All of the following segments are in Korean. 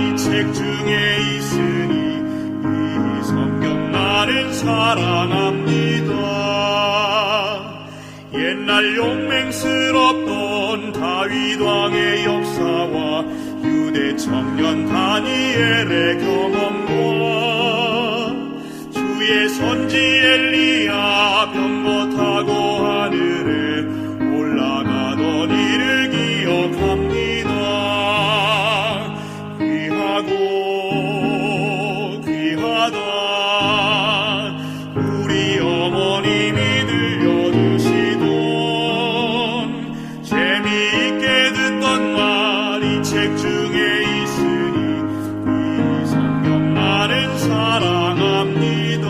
말이 책 중에 있으니 이 성경 나는 사랑합니다. 옛날 용맹스럽던 다윗 왕의 역사와 유대 청년 다니엘의 경험과 주의 선지 엘리야 병거 타고 하늘에 올라가던 이를 기억합니다. 귀하고 귀하다 우리 어머님이 들려주시던 재미있게 듣던 말이 책 중에 있으니 이 성경 나는 사랑합니다.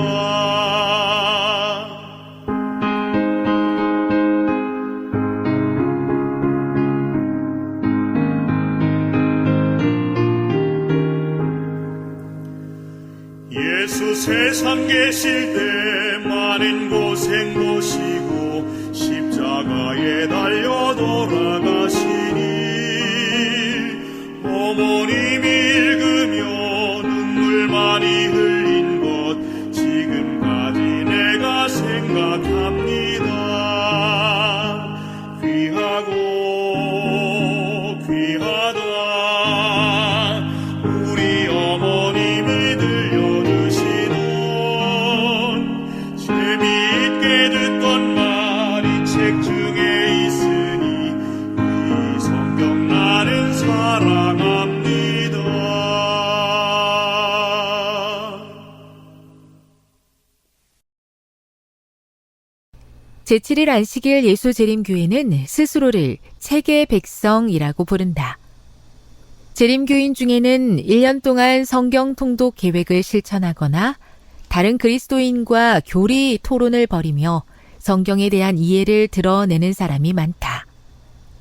예수 세상 계실 때 많은 고생 보시고 십자가에 달려 돌아가시니 어머님이 읽으며 눈물 많이 흘린 것 지금까지 내가 생각합니다. 귀하고 귀하다 우리 어머님이 들려주시던 재미있게 듣던 말이 책 중에 있으니 이 성경 나는 사랑합니다. 제7일 안식일 예수재림교회는 스스로를 책의 백성이라고 부른다. 재림교인 중에는 1년 동안 성경 통독 계획을 실천하거나 다른 그리스도인과 교리 토론을 벌이며 성경에 대한 이해를 드러내는 사람이 많다.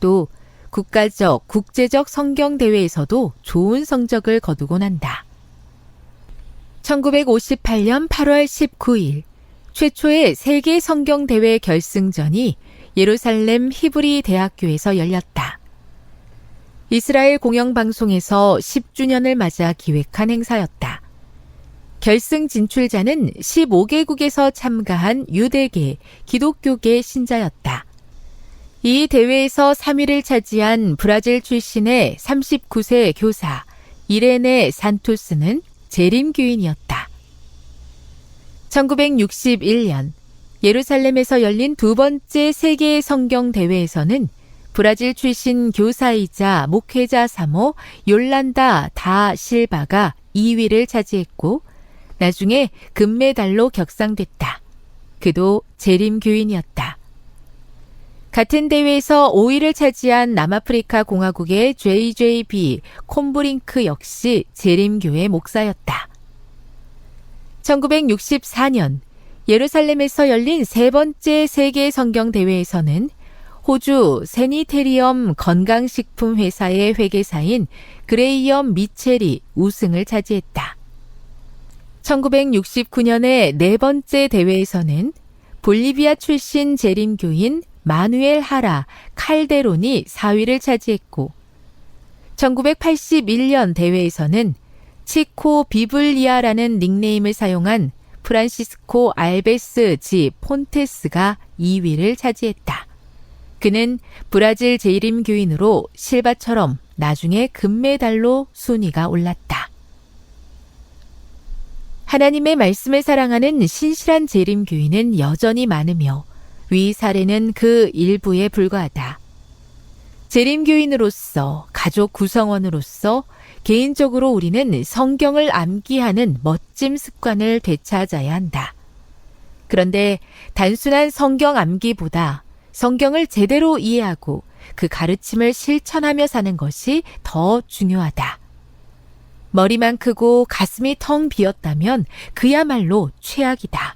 또 국가적, 국제적 성경 대회에서도 좋은 성적을 거두곤 한다. 1958년 8월 19일 최초의 세계 성경 대회 결승전이 예루살렘 히브리 대학교에서 열렸다. 이스라엘 공영방송에서 10주년을 맞아 기획한 행사였다. 결승 진출자는 15개국에서 참가한 유대계, 기독교계 신자였다. 이 대회에서 3위를 차지한 브라질 출신의 39세 교사 이레네 산토스는 재림교인이었다. 1961년 예루살렘에서 열린 두 번째 세계 성경 대회에서는 브라질 출신 교사이자 목회자 3호 욜란다 다 실바가 2위를 차지했고 나중에 금메달로 격상됐다. 그도 재림교인이었다. 같은 대회에서 5위를 차지한 남아프리카 공화국의 JJB 콤브링크 역시 재림교회 목사였다. 1964년 예루살렘에서 열린 세 번째 세계 성경 대회에서는 호주 세니테리엄 건강식품 회사의 회계사인 그레이엄 미첼이 우승을 차지했다. 1969년의 네 번째 대회에서는 볼리비아 출신 재림교인 마누엘 하라 칼데론이 4위를 차지했고 1981년 대회에서는 치코 비블리아라는 닉네임을 사용한 프란시스코 알베스 지 폰테스가 2위를 차지했다. 그는 브라질 재림교인으로 실바처럼 나중에 금메달로 순위가 올랐다. 하나님의 말씀을 사랑하는 신실한 재림교인은 여전히 많으며 위 사례는 그 일부에 불과하다. 재림교인으로서, 가족 구성원으로서 개인적으로 우리는 성경을 암기하는 멋짐 습관을 되찾아야 한다. 그런데 단순한 성경 암기보다 성경을 제대로 이해하고 그 가르침을 실천하며 사는 것이 더 중요하다. 머리만 크고 가슴이 텅 비었다면 그야말로 최악이다.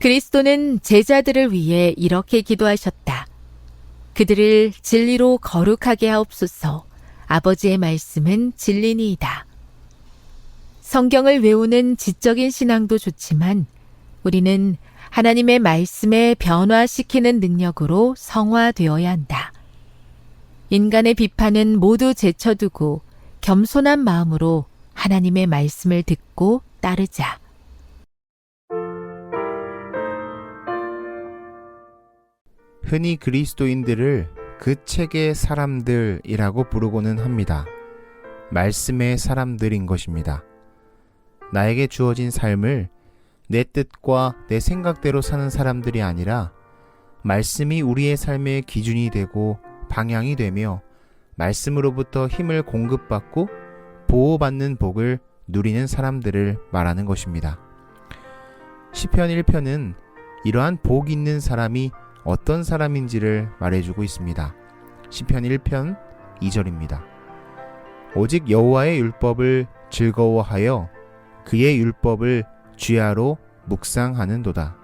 그리스도는 제자들을 위해 이렇게 기도하셨다. 그들을 진리로 거룩하게 하옵소서. 아버지의 말씀은 진리니이다. 성경을 외우는 지적인 신앙도 좋지만 우리는 하나님의 말씀에 변화시키는 능력으로 성화되어야 한다. 인간의 비판은 모두 제쳐두고 겸손한 마음으로 하나님의 말씀을 듣고 따르자. 흔히 그리스도인들을 그 책의 사람들이라고 부르고는 합니다. 말씀의 사람들인 것입니다. 나에게 주어진 삶을 내 뜻과 내 생각대로 사는 사람들이 아니라 말씀이 우리의 삶의 기준이 되고 방향이 되며 말씀으로부터 힘을 공급받고 보호받는 복을 누리는 사람들을 말하는 것입니다. 시편 1편은 이러한 복 있는 사람이 어떤 사람인지를 말해주고 있습니다. 시편 1편 2절입니다. 오직 여호와의 율법을 즐거워하여 그의 율법을 주야로 묵상하는도다.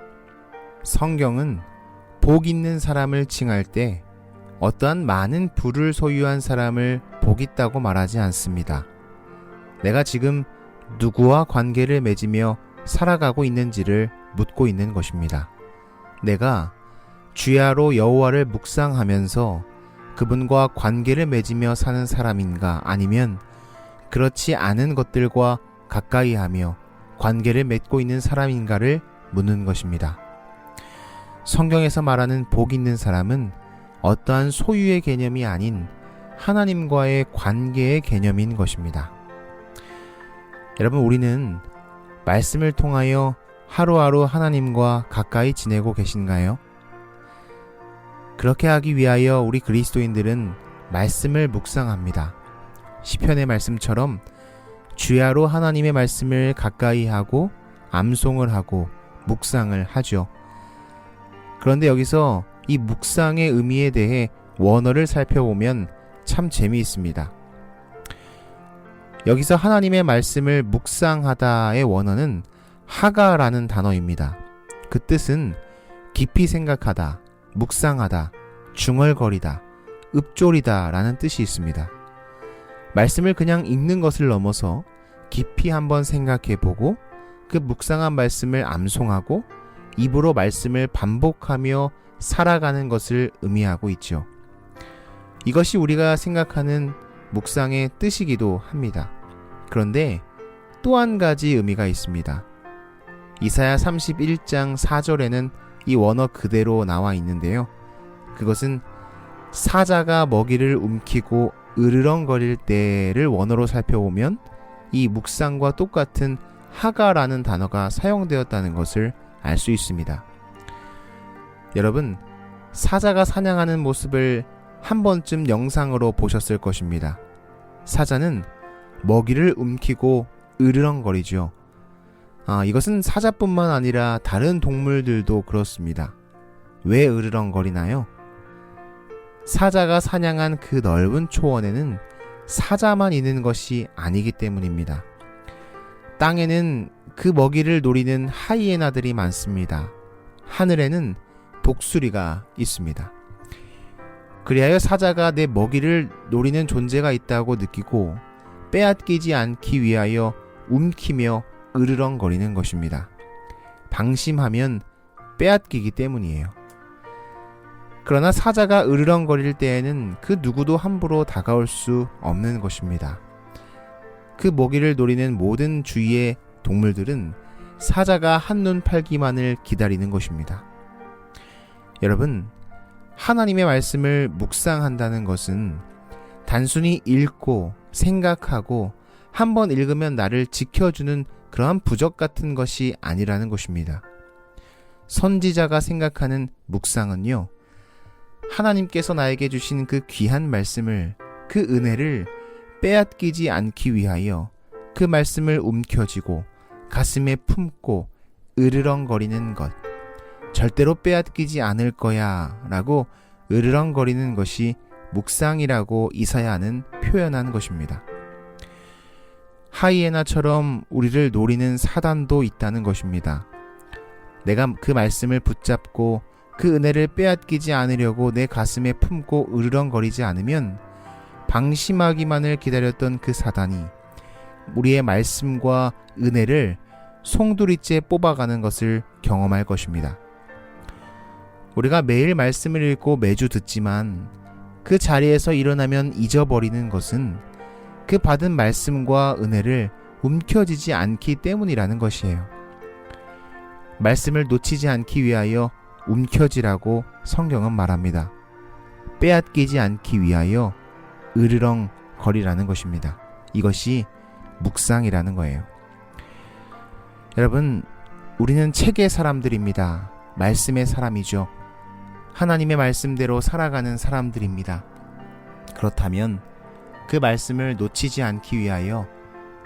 성경은 복 있는 사람을 칭할 때 어떠한 많은 부를 소유한 사람을 복 있다고 말하지 않습니다. 내가 지금 누구와 관계를 맺으며 살아가고 있는지를 묻고 있는 것입니다. 내가 주야로 여호와를 묵상하면서 그분과 관계를 맺으며 사는 사람인가, 아니면 그렇지 않은 것들과 가까이 하며 관계를 맺고 있는 사람인가를 묻는 것입니다. 성경에서 말하는 복 있는 사람은 어떠한 소유의 개념이 아닌 하나님과의 관계의 개념인 것입니다. 여러분, 우리는 말씀을 통하여 하루하루 하나님과 가까이 지내고 계신가요? 그렇게 하기 위하여 우리 그리스도인들은 말씀을 묵상합니다. 시편의 말씀처럼 주야로 하나님의 말씀을 가까이 하고 암송을 하고 묵상을 하죠. 그런데 여기서 이 묵상의 의미에 대해 원어를 살펴보면 참 재미있습니다. 여기서 하나님의 말씀을 묵상하다의 원어는 하가라는 단어입니다. 그 뜻은 깊이 생각하다, 묵상하다, 중얼거리다, 읊조리다 라는 뜻이 있습니다. 말씀을 그냥 읽는 것을 넘어서 깊이 한번 생각해보고 그 묵상한 말씀을 암송하고 입으로 말씀을 반복하며 살아가는 것을 의미하고 있죠. 이것이 우리가 생각하는 묵상의 뜻이기도 합니다. 그런데 또 한 가지 의미가 있습니다. 이사야 31장 4절에는 이 원어 그대로 나와 있는데요. 그것은 사자가 먹이를 움키고 으르렁거릴 때를 원어로 살펴보면 이 묵상과 똑같은 하가라는 단어가 사용되었다는 것을 알 수 있습니다. 여러분, 사자가 사냥하는 모습을 한 번쯤 영상으로 보셨을 것입니다. 사자는 먹이를 움키고 으르렁거리죠. 이것은 사자뿐만 아니라 다른 동물들도 그렇습니다. 왜 으르렁거리나요? 사자가 사냥한 그 넓은 초원에는 사자만 있는 것이 아니기 때문입니다. 땅에는 그 먹이를 노리는 하이에나들이 많습니다. 하늘에는 독수리가 있습니다. 그리하여 사자가 내 먹이를 노리는 존재가 있다고 느끼고 빼앗기지 않기 위하여 움키며 으르렁거리는 것입니다. 방심하면 빼앗기기 때문이에요. 그러나 사자가 으르렁거릴 때에는 그 누구도 함부로 다가올 수 없는 것입니다. 그 먹이를 노리는 모든 주위의 동물들은 사자가 한눈 팔기만을 기다리는 것입니다. 여러분, 하나님의 말씀을 묵상한다는 것은 단순히 읽고 생각하고 한번 읽으면 나를 지켜주는 그러한 부적 같은 것이 아니라는 것입니다. 선지자가 생각하는 묵상은요, 하나님께서 나에게 주신 그 귀한 말씀을, 그 은혜를 빼앗기지 않기 위하여 그 말씀을 움켜쥐고 가슴에 품고 으르렁거리는 것, 절대로 빼앗기지 않을 거야 라고 으르렁거리는 것이 묵상이라고 이사야는 표현한 것입니다. 하이에나처럼 우리를 노리는 사단도 있다는 것입니다. 내가 그 말씀을 붙잡고 그 은혜를 빼앗기지 않으려고 내 가슴에 품고 으르렁거리지 않으면 방심하기만을 기다렸던 그 사단이 우리의 말씀과 은혜를 송두리째 뽑아가는 것을 경험할 것입니다. 우리가 매일 말씀을 읽고 매주 듣지만 그 자리에서 일어나면 잊어버리는 것은 그 받은 말씀과 은혜를 움켜쥐지 않기 때문이라는 것이에요. 말씀을 놓치지 않기 위하여 움켜쥐라고 성경은 말합니다. 빼앗기지 않기 위하여 으르렁거리라는 것입니다. 이것이 묵상이라는 거예요. 여러분, 우리는 책의 사람들입니다. 말씀의 사람이죠. 하나님의 말씀대로 살아가는 사람들입니다. 그렇다면 그 말씀을 놓치지 않기 위하여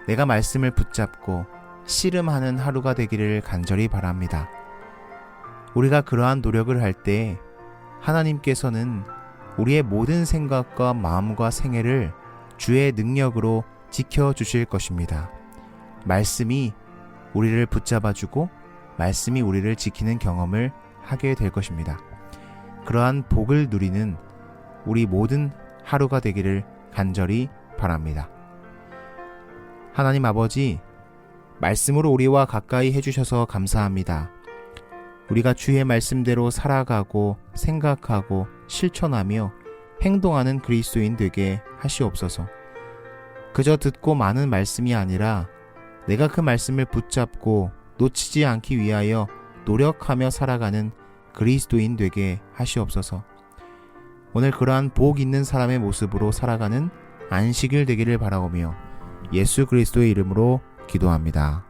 내가 말씀을 붙잡고 씨름하는 하루가 되기를 간절히 바랍니다. 우리가 그러한 노력을 할 때 하나님께서는 우리의 모든 생각과 마음과 생애를 주의 능력으로 지켜주실 것입니다. 말씀이 우리를 붙잡아주고 말씀이 우리를 지키는 경험을 하게 될 것입니다. 그러한 복을 누리는 우리 모든 하루가 되기를 간절히 바랍니다. 하나님 아버지, 말씀으로 우리와 가까이 해주셔서 감사합니다. 우리가 주의 말씀대로 살아가고 생각하고 실천하며 행동하는 그리스도인 되게 하시옵소서. 그저 듣고 마는 말씀이 아니라 내가 그 말씀을 붙잡고 놓치지 않기 위하여 노력하며 살아가는 그리스도인 되게 하시옵소서. 오늘 그러한 복 있는 사람의 모습으로 살아가는 안식일 되기를 바라오며 예수 그리스도의 이름으로 기도합니다.